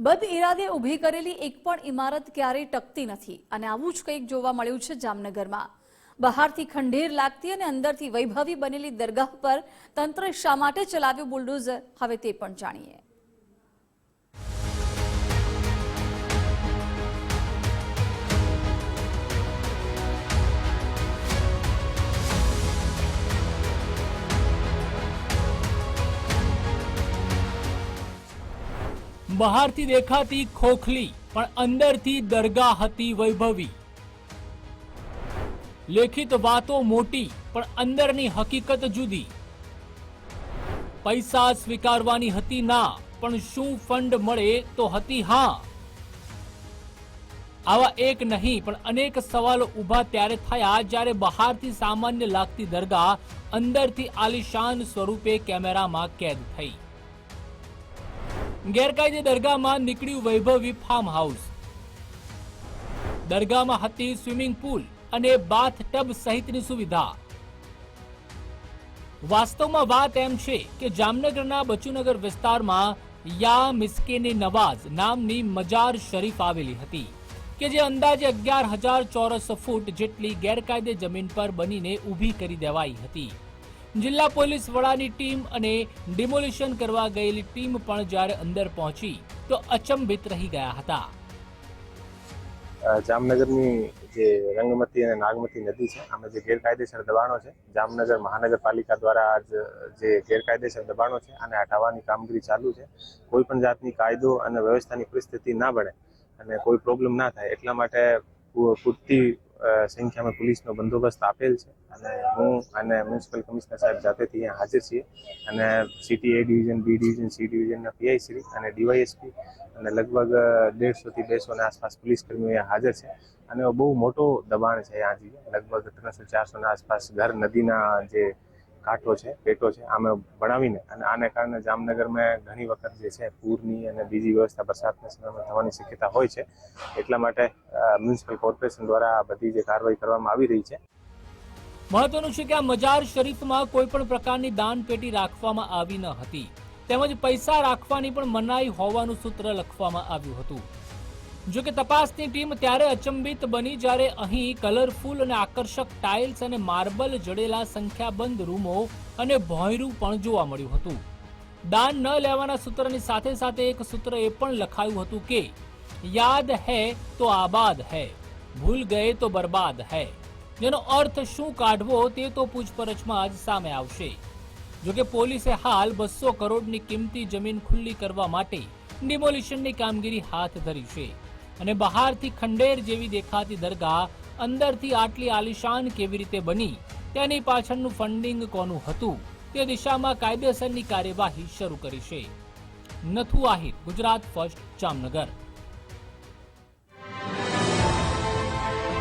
બદ ઇરાદે ઊભી કરેલી એક પણ ઇમારત ક્યારેય ટકતી નથી અને આવું જ કંઈક જોવા મળ્યું છે જામનગરમાં। બહારથી ખંડેર લાગતી અને અંદરથી વૈભવી બનેલી દરગાહ પર તંત્રે શા માટે ચલાવ્યું બુલડોઝર, હવે તે પણ જાણીએ। બહારથી દેખાતી ખોખલી પણ અંદરથી દરગાહ હતી વૈભવી। લેખિત વાતો મોટી પણ અંદરની હકીકત જુદી। પૈસા સ્વીકારવાની હતી ના, પણ શું ફંડ મળે તો હતી હા। આવા એક નહીં પણ અનેક સવાલો ઊભા ત્યારે થયા જ્યારે બહારથી સામાન્ય લાગતી દરગાહ અંદરથી આલિશાન સ્વરૂપે કેમેરામાં કેદ થઈ। ગેરકાયદે દરગાહમાં નીકળ્યું વૈભવી ફાર્મ હાઉસ। દરગાહમાં હતી સ્વિમિંગ પુલ અને બાથ ટબ સહિતની સુવિધા। વાસ્તવમાં વાત એમ છે કે જામનગરના બચુનગર વિસ્તારમાં યા મિસ્કીન નવાઝ નામની મજાર શરીફ આવેલી હતી કે જે અંદાજે 11,000 ચોરસ ફૂટ જેટલી ગેરકાયદે જમીન પર બનીને ઊભી કરી દેવાઈ હતી। જિલ્લા પોલીસ વડાની ટીમ અને ડિમોલિશન કરવા ગયેલી ટીમ પણ જ્યારે અંદર પહોંચી તો અચંબિત રહી ગયા હતા। જામનગરની જે રંગમતી અને નાગમતી નદી છે, આમાં જે ગેરકાયદેસર દબાણો છે, જામનગર મહાનગરપાલિકા દ્વારા આજ જે ગેરકાયદેસર દબાણો છે આને હટાવવાની કામગીરી ચાલુ છે। કોઈ પણ જાતની કાયદો અને વ્યવસ્થાની પરિસ્થિતિ ના બને અને કોઈ પ્રોબ્લેમ ના થાય એટલા માટે પૂરતી સંખ્યામાં પોલીસનો બંદોબસ્ત આપેલ છે અને હું અને મ્યુનિસિપલ કમિશનર સાહેબ જાતેથી અહીંયા હાજર છીએ અને city A division, B division, C ડિવિઝનના PI Shri અને DYSP અને લગભગ 150 થી 200 આસપાસ પોલીસ કર્મીઓ અહીંયા હાજર છે અને બહુ મોટો દબાણ છે। અહીંયાથી લગભગ 300-400 ના આસપાસ ઘર નદીના જે કાંઠો છે, પેટો છે, આમે બનાવીને અને આને કારણે જામનગરમાં ઘણી વખત જે છે પૂરની અને બીજી વ્યવસ્થા વરસાદના સમયમાં થવાની શક્યતા હોય છે। એટલા માટે મ્યુનિસિપલ કોર્પોરેશન દ્વારા આ બધી જે કાર્યવાહી કરવામાં આવી રહી છે। મહત્વનું છે કે આ મજાર શરીફમાં કોઈ પણ પ્રકારની દાન પેટી રાખવામાં આવી ન હતી તેમજ પૈસા રાખવાની પણ મનાઈ હોવાનું સૂત્ર લખવામાં આવ્યું હતું। જો કે તપાસની ટીમ ત્યારે અચંબિત બની જ્યારે અહીં કલરફુલ અને આકર્ષક ટાઇલ્સ અને માર્બલ જડેલા સંખ્યાબંધ રૂમો અને ભોંયરું પણ જોવા મળ્યું હતું। દાન ન લેવાના સૂત્રની સાથે સાથે એક સૂત્ર એ પણ લખાયું હતું કે યાદ હૈ તો આબાદ હૈ, ભૂલ ગયે તો બરબાદ હૈ, જેનો અર્થ શું કાઢવો તે તો પૂછપરછમાં જ સામે આવશે। જોકે પોલીસે હાલ 200 કરોડની કિંમતી જમીન ખુલ્લી કરવા માટે ડિમોલિશનની કામગીરી હાથ ધરી છે અને બહારથી ખંડેર જેવી દેખાતી દરગાહ અંદરથી આટલી આલિશાન કેવી રીતે બની તેની પાછળનું ફંડિંગ કોનું હતું તે દિશામાં કાયદેસરની કાર્યવાહી શરૂ કરી છે। નથુ આહિર, ગુજરાત ફર્સ્ટ, જામનગર।